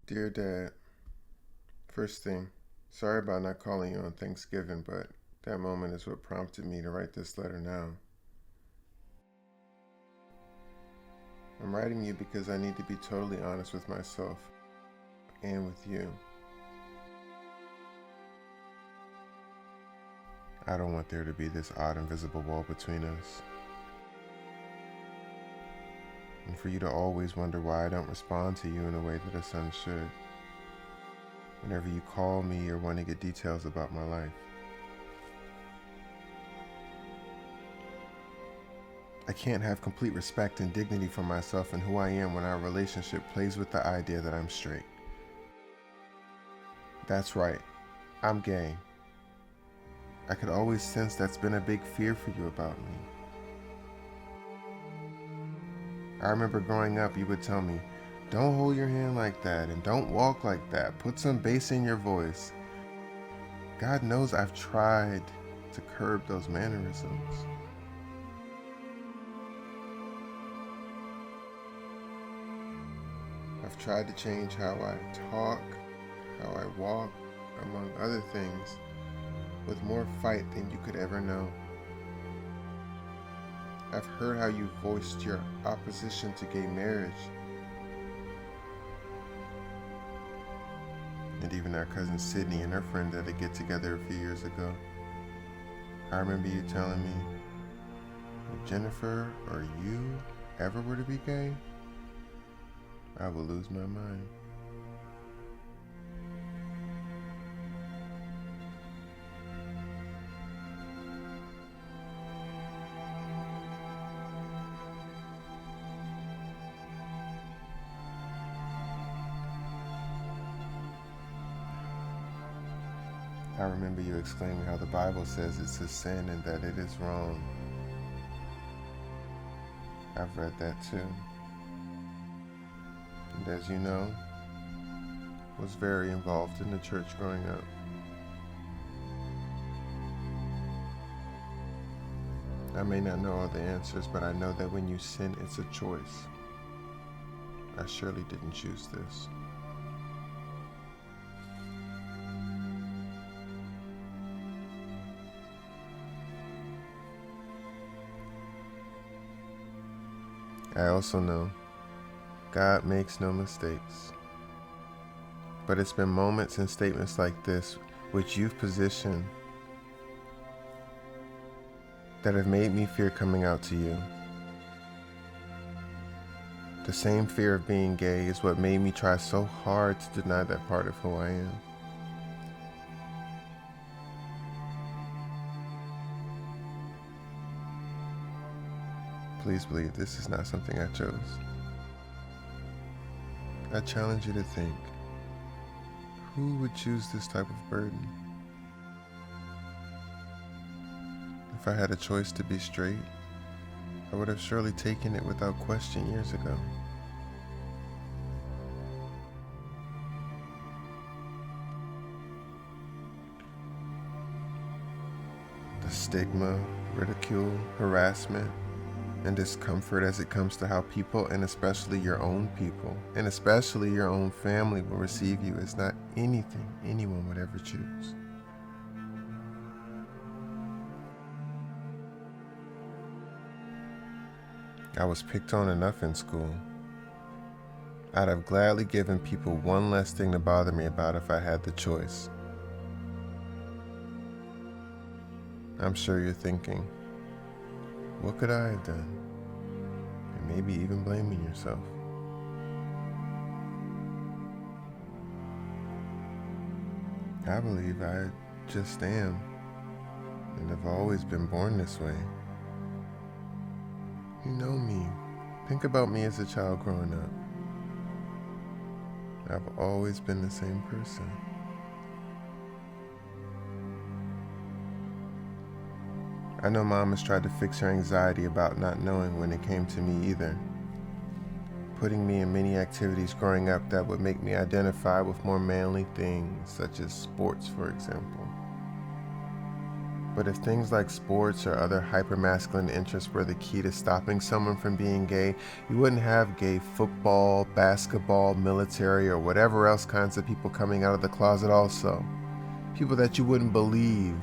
Dear Dad, first thing, sorry about not calling you on Thanksgiving, but that moment is what prompted me to write this letter now. I'm writing you because I need to be totally honest with myself and with you. I don't want there to be this odd invisible wall between us. And for you to always wonder why I don't respond to you in a way that a son should. Whenever you call me or want to get details about my life. I can't have complete respect and dignity for myself and who I am when our relationship plays with the idea that I'm straight. That's right, I'm gay. I could always sense that's been a big fear for you about me. I remember growing up, you would tell me, don't hold your hand like that and don't walk like that. Put some bass in your voice. God knows I've tried to curb those mannerisms. I've tried to change how I talk, how I walk, among other things, with more fight than you could ever know. I've heard how you voiced your opposition to gay marriage. And even our cousin Sydney and her friend at a get-together a few years ago. I remember you telling me, if Jennifer or you ever were to be gay, I will lose my mind. I remember you exclaiming how the Bible says it's a sin and that it is wrong. I've read that too. And as you know, was very involved in the church growing up. I may not know all the answers, but I know that when you sin, it's a choice. I surely didn't choose this. I also know God makes no mistakes. But it's been moments and statements like this which you've positioned that have made me fear coming out to you. The same fear of being gay is what made me try so hard to deny that part of who I am. Please believe this is not something I chose. I challenge you to think, who would choose this type of burden? If I had a choice to be straight, I would have surely taken it without question years ago. The stigma, ridicule, harassment, and discomfort as it comes to how people, and especially your own people, and especially your own family, will receive you is not anything anyone would ever choose. I was picked on enough in school. I'd have gladly given people one less thing to bother me about if I had the choice. I'm sure you're thinking, what could I have done? And maybe even blaming yourself. I believe I just am, and have always been born this way. You know me. Think about me as a child growing up. I've always been the same person. I know Mom has tried to fix her anxiety about not knowing when it came to me either, putting me in many activities growing up that would make me identify with more manly things, such as sports, for example. But if things like sports or other hypermasculine interests were the key to stopping someone from being gay, you wouldn't have gay football, basketball, military, or whatever else kinds of people coming out of the closet also. People that you wouldn't believe.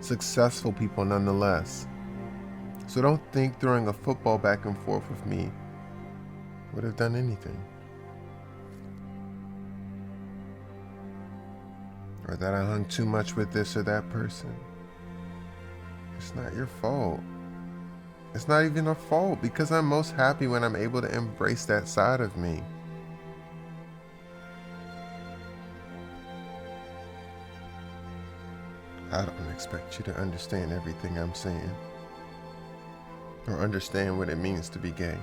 Successful people nonetheless. So don't think throwing a football back and forth with me would have done anything. Or that I hung too much with this or that person. It's not your fault. It's not even a fault, because I'm most happy when I'm able to embrace that side of me. I don't expect you to understand everything I'm saying, or understand what it means to be gay.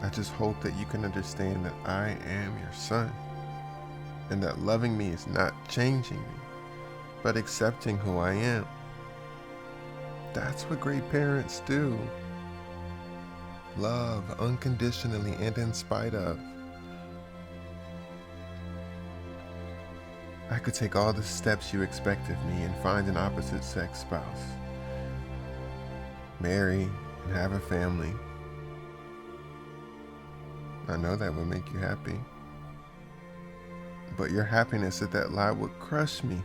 I just hope that you can understand that I am your son, and that loving me is not changing me, but accepting who I am. That's what great parents do. Love unconditionally and in spite of. I could take all the steps you expect of me and find an opposite sex spouse. Marry and have a family. I know that would make you happy. But your happiness at that lie would crush me.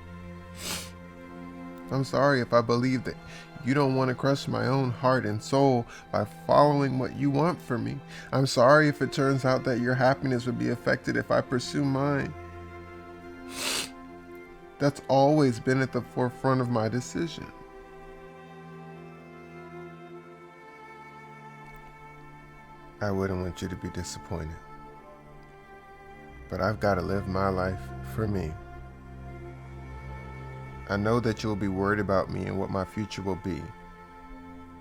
I'm sorry if I believe that you don't want to crush my own heart and soul by following what you want for me. I'm sorry if it turns out that your happiness would be affected if I pursue mine. That's always been at the forefront of my decision. I wouldn't want you to be disappointed. But I've got to live my life for me. I know that you'll be worried about me and what my future will be.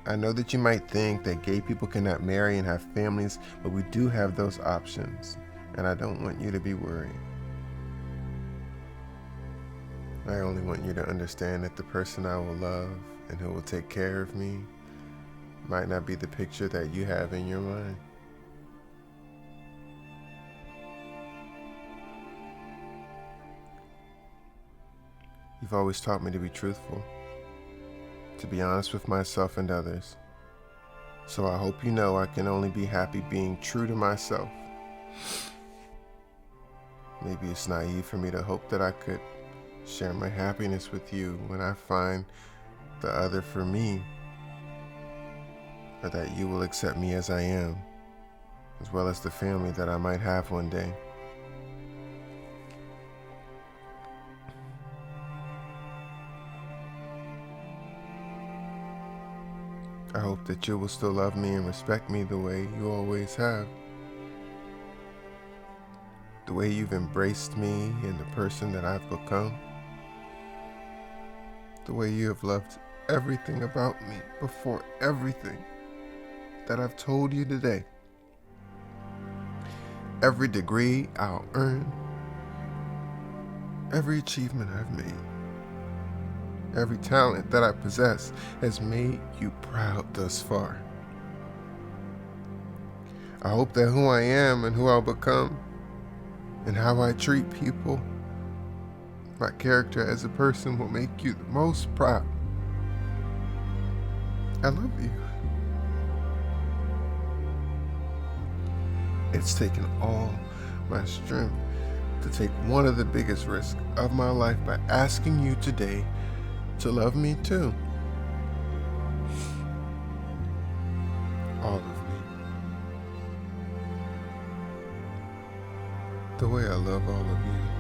I know that you might think that gay people cannot marry and have families, but we do have those options, and I don't want you to be worried. I only want you to understand that the person I will love and who will take care of me might not be the picture that you have in your mind. You've always taught me to be truthful, to be honest with myself and others. So I hope you know I can only be happy being true to myself. Maybe it's naive for me to hope that I could share my happiness with you when I find the other for me, or that you will accept me as I am, as well as the family that I might have one day. I hope that you will still love me and respect me the way you always have. The way you've embraced me and the person that I've become. The way you have loved everything about me before everything that I've told you today. Every degree I'll earn. Every achievement I've made. Every talent that I possess has made you proud thus far. I hope that who I am and who I'll become and how I treat people, my character as a person, will make you the most proud. I love you. It's taken all my strength to take one of the biggest risks of my life by asking you today to love me too. All of me. The way I love all of you.